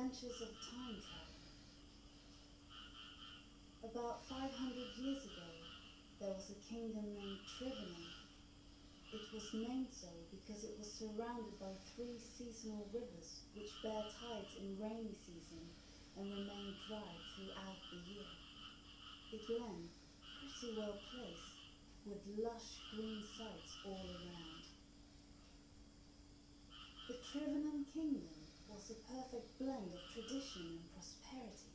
Adventures of Time Travel. About 500 years ago, there was a kingdom named Trivenon. It was named so because it was surrounded by 3 seasonal rivers which bear tides in rainy season and remain dry throughout the year. A glen, pretty well placed, with lush green sights all around. The Trivenon Kingdom was a perfect blend of tradition and prosperity.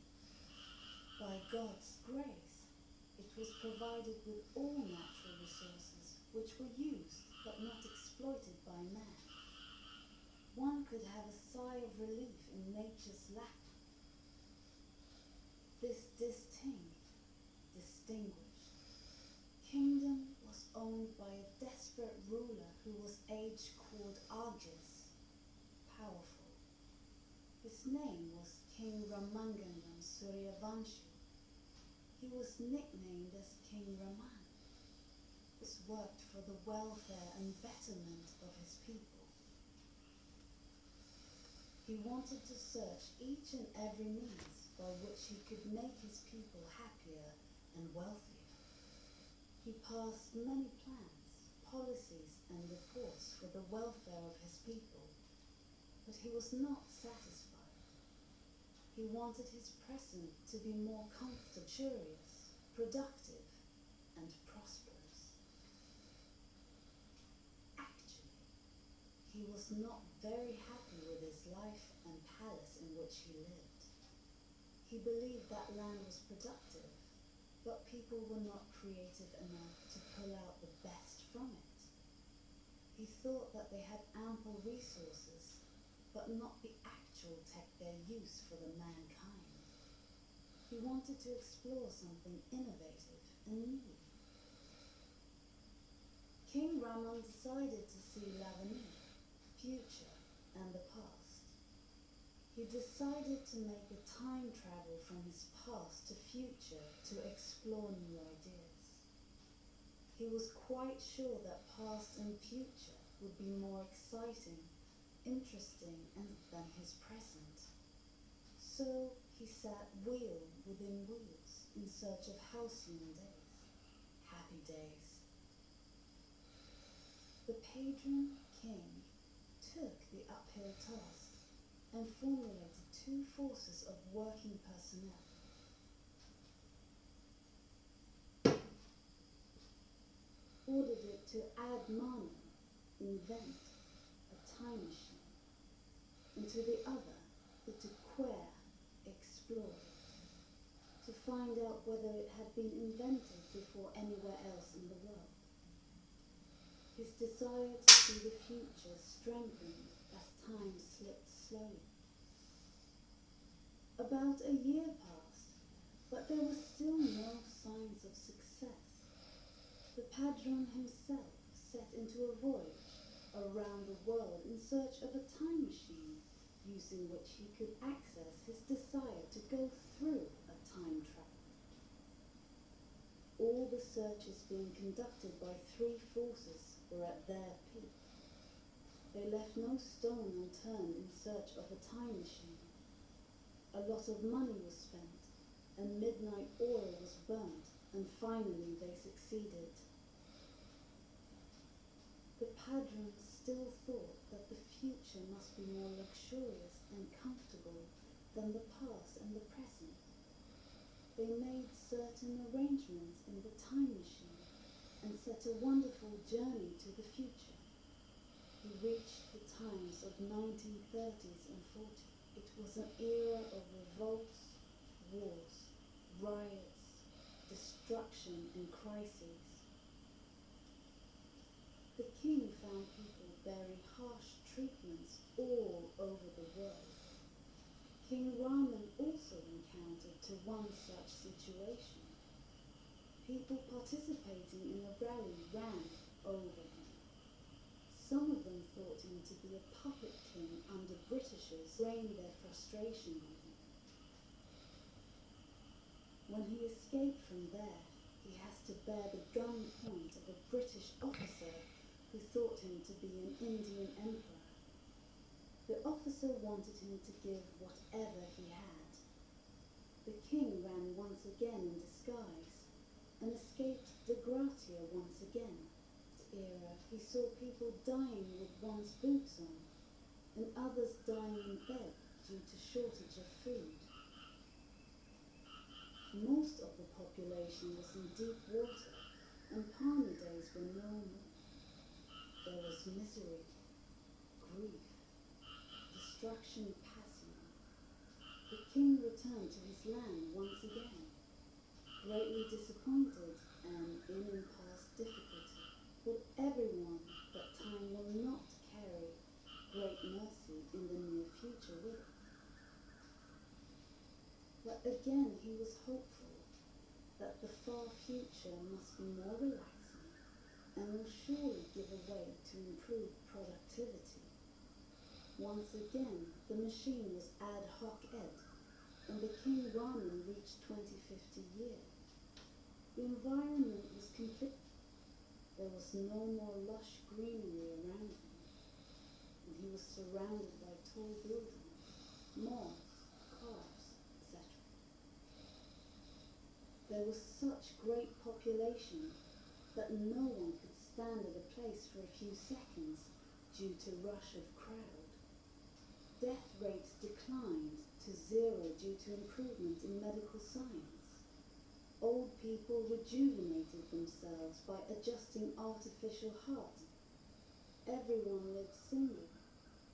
By God's grace, it was provided with all natural resources which were used but not exploited by man. One could have a sigh of relief in nature's lack. This distinguished kingdom was owned by a desperate ruler who was aged called Argus, powerful. His name was King Ramangandam Suryavanshi. He was nicknamed as King Raman. This worked for the welfare and betterment of his people. He wanted to search each and every means by which he could make his people happier and wealthier. He passed many plans, policies and reports for the welfare of his people, but he was not satisfied. He wanted his present to be more comfortable, luxurious, productive, and prosperous. Actually, he was not very happy with his life and palace in which he lived. He believed that land was productive, but people were not creative enough to pull out the best from it. He thought that they had ample resources, but not the actual tech their use for the mankind. He wanted to explore something innovative and new. King Raman decided to see Lavani, future and the past. He decided to make a time travel from his past to future to explore new ideas. He was quite sure that past and future would be more exciting, interesting than his present. So he sat wheel within wheels in search of halcyon days, happy days. The Padron King took the uphill task and formulated 2 forces of working personnel. Ordered it to add mana, invent a time machine, and to the other, it to queer, explore it, to find out whether it had been invented before anywhere else in the world. His desire to see the future strengthened as time slipped slowly. About a year passed, but there were still no signs of success. The Padron himself set into a voyage around the world in search of a time machine using which he could access his desire to go through a time travel. All the searches being conducted by 3 forces were at their peak. They left no stone unturned in search of a time machine. A lot of money was spent, and midnight oil was burnt, and finally they succeeded. The Padrons still thought that the future must be more luxurious and comfortable than the past and the present. They made certain arrangements in the time machine and set a wonderful journey to the future. He reached the times of 1930s and 40s. It was an era of revolts, wars, riots, destruction and crises. The king found people bearing harsh treatments all over the world. King Raman also encountered to one such situation. People participating in a rally ran over him. Some of them thought him to be a puppet king under Britishers, rained their frustration on him. When he escaped from there, he has to bear the gun point of a British officer who thought him to be an Indian emperor. The officer officer wanted him to give whatever he had. The king ran once again in disguise and escaped De Gratia once again. In this era, he saw people dying with one's boots on and others dying in bed due to shortage of food. Most of the population was in deep water, and palmy days were normal. There was misery, grief, destruction passing. The king returned to his land once again, greatly disappointed and in impasse difficulty. But everyone that time will not carry great mercy in the near future with it. But again he was hopeful that the far future must be more relaxing and will surely give a way to improve productivity. Once again, the machine was ad hoc ed, and the King Ramen reached 2050 year. The environment was complete. There was no more lush greenery around him, and he was surrounded by tall buildings, malls, cars, etc. There was such great population that no one could stand at a place for a few seconds due to rush of crowd. Death rates declined to 0 due to improvement in medical science. Old people rejuvenated themselves by adjusting artificial hearts. Everyone lived single.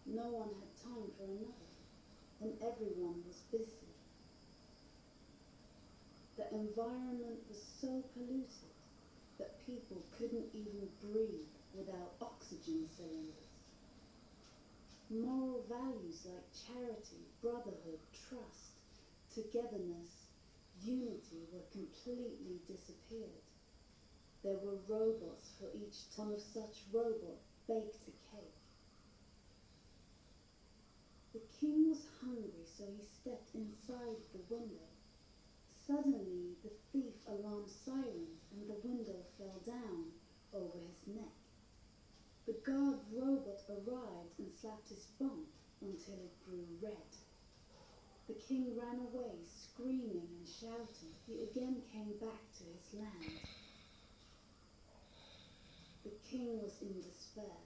No one had time for another, and everyone was busy. The environment was so polluted that people couldn't even breathe without oxygen cylinders. Moral values like charity, brotherhood, trust, togetherness, unity were completely disappeared. There were robots for each ton of such robot baked a cake. The king was hungry, so he stepped inside the window. Suddenly, the thief alarm sirened and the window fell down over his neck. The guard robot arrived and slapped his bum until it grew red. The king ran away, screaming and shouting. He again came back to his land. The king was in despair.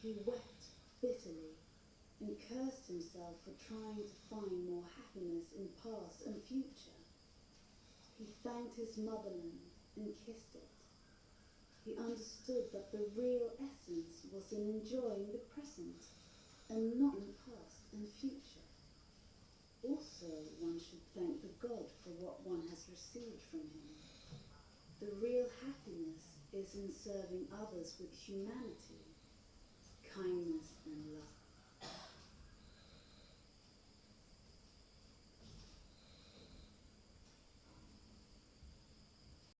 He wept bitterly and cursed himself for trying to find more happiness in past and future. He thanked his motherland and kissed it. He understood that the real essence was in enjoying the present and not in past and future. Also, one should thank the God for what one has received from him. The real happiness is in serving others with humanity, kindness and love.